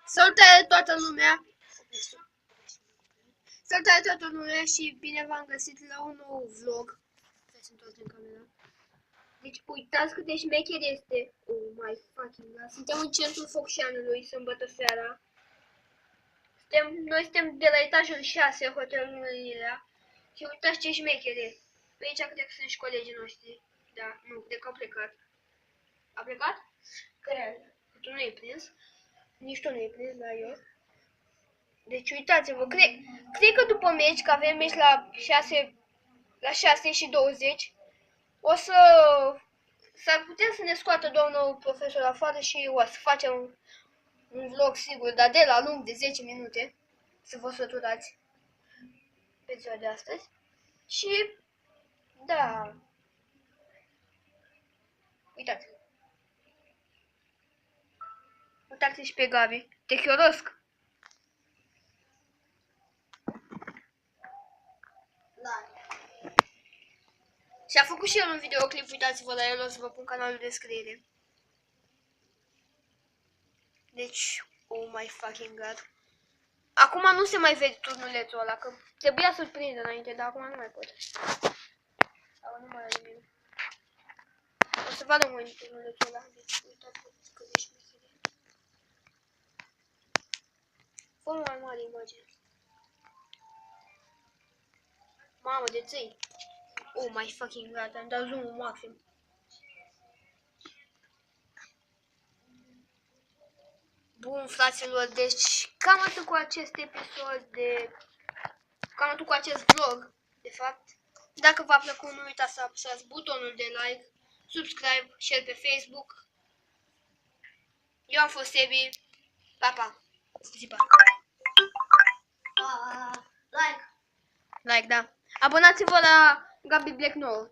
Salutare toată lumea! Salutare toată lumea și bine v-am găsit la un nou vlog. În camera. Deci uitați cât de șmecher este. Oh my fucking god. Suntem în centrul Focșanului, sâmbătă seara. Noi suntem de la etajul 6, hotelul Mărirea. Și uitați ce șmecher e. Pe aici cred că sunt și colegii noștri. Da, nu, cred că au plecat. A plecat? Cred. Tu nu ai prins. Nici tu nu ai prins, dar eu. Deci uitați-vă, cred că după meci, că avem meci la 6 și 20, o să s-ar putea să ne scoată domnul profesor afară și o să facem un vlog sigur, dar de la lung de 10 minute, să vă săturați pe ziua de astăzi. Și da, uitați. Uitați și pe Gabi, te chiorosc. Și a făcut și el un videoclip, uitați-vă la el, o să vă pun canalul de descriere. Deci, oh my fucking god. Acum nu se mai vede turnulețul ăla, că trebuia să-l prind înainte, dar acum nu mai pot. Sau nu mai are nimeni. O să vadă mâine turnulețul ăla, deci uitați cât de șmecherie. Fă mai mare imagine. Mamă, de țăi. Oh my fucking god, am dat zoom-ul maxim. Bun, fraților, deci cam atât cu acest episod cam atât cu acest vlog, de fapt. Dacă v-a plăcut, nu uitați să apăsați butonul de like, subscribe, share pe Facebook. Eu am fost Sebi. Pa, pa. Zipa. Like. Like, da. Abonați-vă la Gabi Black 9.